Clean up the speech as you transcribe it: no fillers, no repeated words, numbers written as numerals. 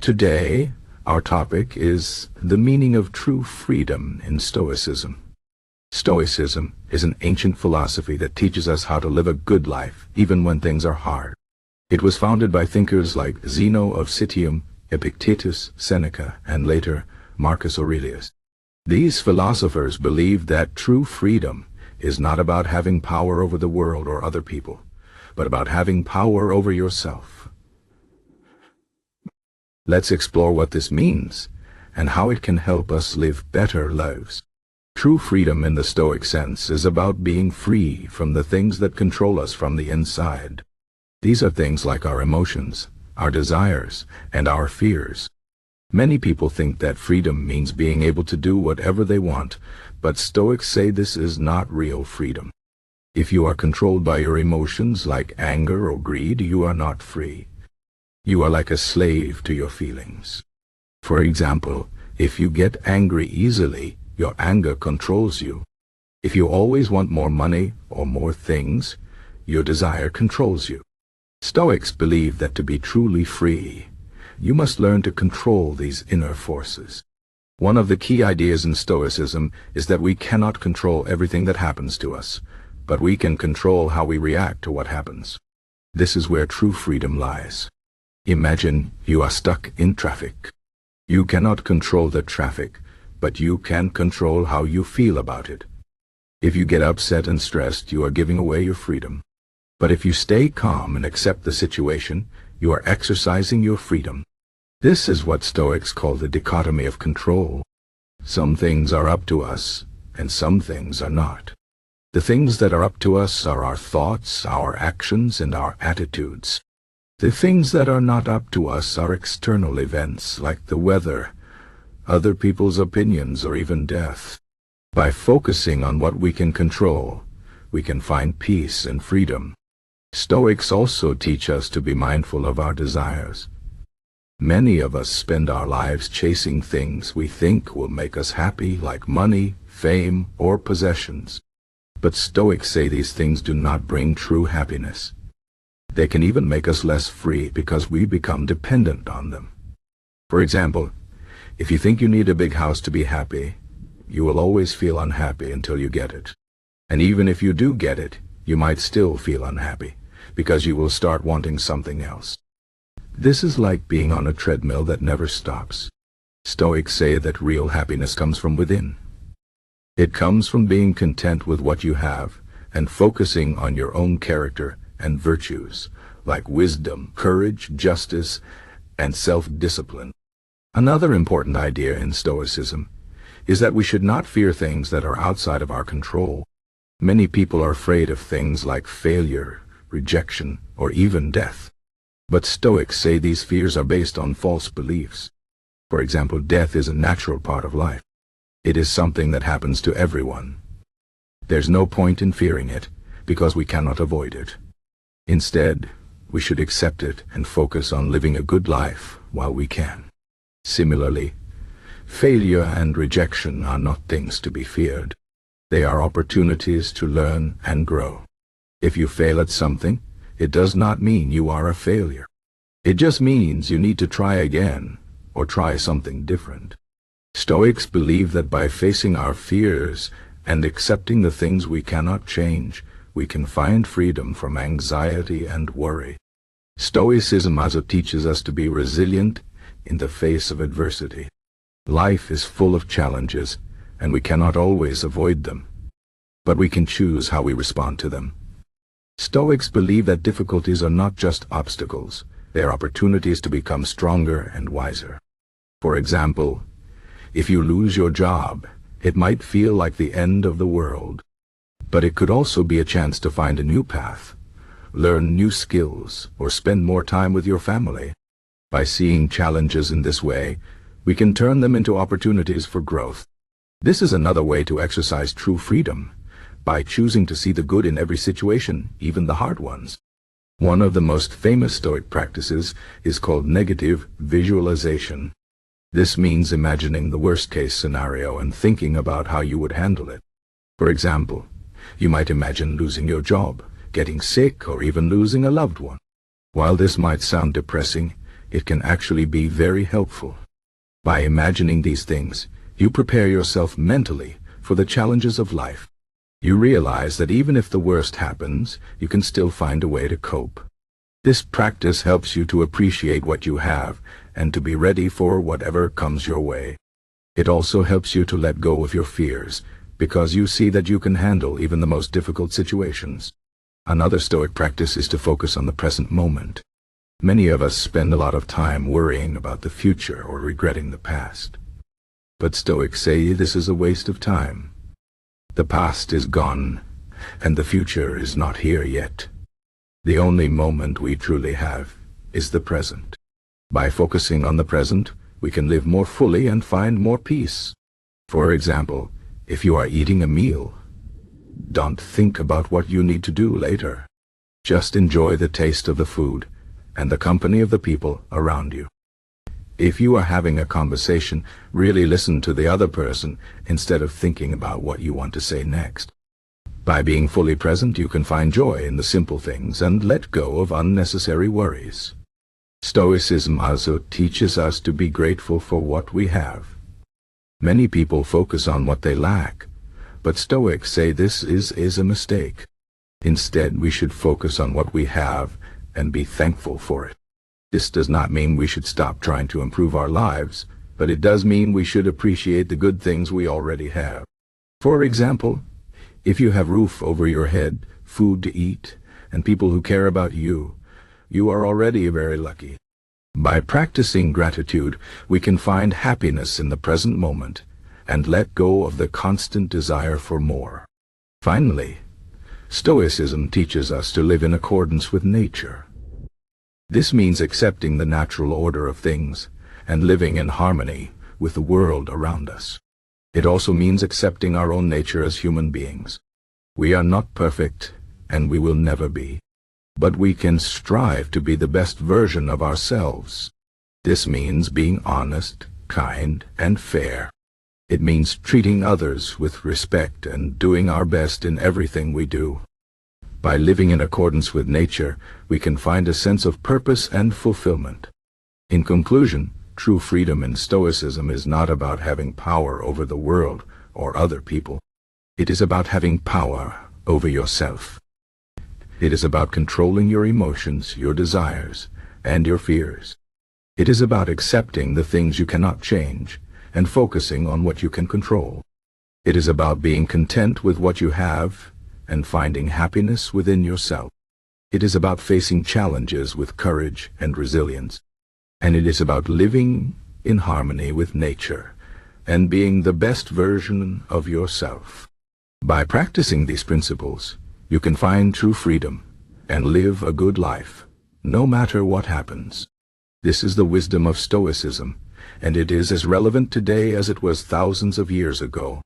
Today, our topic is the meaning of true freedom in Stoicism. Stoicism is an ancient philosophy that teaches us how to live a good life, even when things are hard. It was founded by thinkers like Zeno of Citium, Epictetus, Seneca, and later Marcus Aurelius. These philosophers believed that true freedom is not about having power over the world or other people, but about having power over yourself. Let's explore what this means and how it can help us live better lives. True freedom in the Stoic sense is about being free from the things that control us from the inside. These are things like our emotions, our desires, and our fears. Many people think that freedom means being able to do whatever they want, but Stoics say this is not real freedom. If you are controlled by your emotions like anger or greed, you are not free. You are like a slave to your feelings. For example, if you get angry easily, your anger controls you. If you always want more money or more things, your desire controls you. Stoics believe that to be truly free, you must learn to control these inner forces. One of the key ideas in Stoicism is that we cannot control everything that happens to us, but we can control how we react to what happens. This is where true freedom lies. Imagine you are stuck in traffic. You cannot control the traffic, but you can control how you feel about it. If you get upset and stressed, you are giving away your freedom. But if you stay calm and accept the situation, you are exercising your freedom. This is what Stoics call the dichotomy of control. Some things are up to us, and some things are not. The things that are up to us are our thoughts, our actions, and our attitudes. The things that are not up to us are external events like the weather, other people's opinions, or even death. By focusing on what we can control, we can find peace and freedom. Stoics also teach us to be mindful of our desires. Many of us spend our lives chasing things we think will make us happy, like money, fame, or possessions. But Stoics say these things do not bring true happiness. They can even make us less free because we become dependent on them. For example, if you think you need a big house to be happy, you will always feel unhappy until you get it. And even if you do get it, you might still feel unhappy because you will start wanting something else. This is like being on a treadmill that never stops. Stoics say that real happiness comes from within. It comes from being content with what you have and focusing on your own character and virtues, like wisdom, courage, justice, and self-discipline. Another important idea in Stoicism is that we should not fear things that are outside of our control. Many people are afraid of things like failure, rejection, or even death. But Stoics say these fears are based on false beliefs. For example, death is a natural part of life. It is something that happens to everyone. There's no point in fearing it because we cannot avoid it. Instead, we should accept it and focus on living a good life while we can. Similarly, failure and rejection are not things to be feared. They are opportunities to learn and grow. If you fail at something, it does not mean you are a failure. It just means you need to try again or try something different. Stoics believe that by facing our fears and accepting the things we cannot change, we can find freedom from anxiety and worry. Stoicism also teaches us to be resilient in the face of adversity. Life is full of challenges, and we cannot always avoid them, but we can choose how we respond to them. Stoics believe that difficulties are not just obstacles, they are opportunities to become stronger and wiser. For example, if you lose your job, it might feel like the end of the world. But it could also be a chance to find a new path, learn new skills, or spend more time with your family. By seeing challenges in this way, we can turn them into opportunities for growth. This is another way to exercise true freedom, by choosing to see the good in every situation, even the hard ones. One of the most famous Stoic practices is called negative visualization. This means imagining the worst-case scenario and thinking about how you would handle it. For example, you might imagine losing your job, getting sick, or even losing a loved one. While this might sound depressing, it can actually be very helpful. By imagining these things, you prepare yourself mentally for the challenges of life. You realize that even if the worst happens, you can still find a way to cope. This practice helps you to appreciate what you have and to be ready for whatever comes your way. It also helps you to let go of your fears, because you see that you can handle even the most difficult situations. Another Stoic practice is to focus on the present moment. Many of us spend a lot of time worrying about the future or regretting the past. But Stoics say this is a waste of time. The past is gone, and the future is not here yet. The only moment we truly have is the present. By focusing on the present, we can live more fully and find more peace. For example, if you are eating a meal, don't think about what you need to do later. Just enjoy the taste of the food and the company of the people around you. If you are having a conversation, really listen to the other person instead of thinking about what you want to say next. By being fully present, you can find joy in the simple things and let go of unnecessary worries. Stoicism also teaches us to be grateful for what we have. Many people focus on what they lack, but Stoics say this is a mistake. Instead, we should focus on what we have and be thankful for it. This does not mean we should stop trying to improve our lives, but it does mean we should appreciate the good things we already have. For example, if you have roof over your head, food to eat, and people who care about you, you are already very lucky. By practicing gratitude, we can find happiness in the present moment and let go of the constant desire for more. Finally, Stoicism teaches us to live in accordance with nature. This means accepting the natural order of things and living in harmony with the world around us. It also means accepting our own nature as human beings. We are not perfect, and we will never be. But we can strive to be the best version of ourselves. This means being honest, kind, and fair. It means treating others with respect and doing our best in everything we do. By living in accordance with nature, we can find a sense of purpose and fulfillment. In conclusion, true freedom in Stoicism is not about having power over the world or other people. It is about having power over yourself. It is about controlling your emotions, your desires, and your fears. It is about accepting the things you cannot change and focusing on what you can control. It is about being content with what you have and finding happiness within yourself. It is about facing challenges with courage and resilience. And it is about living in harmony with nature and being the best version of yourself. By practicing these principles, you can find true freedom and live a good life, no matter what happens. This is the wisdom of Stoicism, and it is as relevant today as it was thousands of years ago.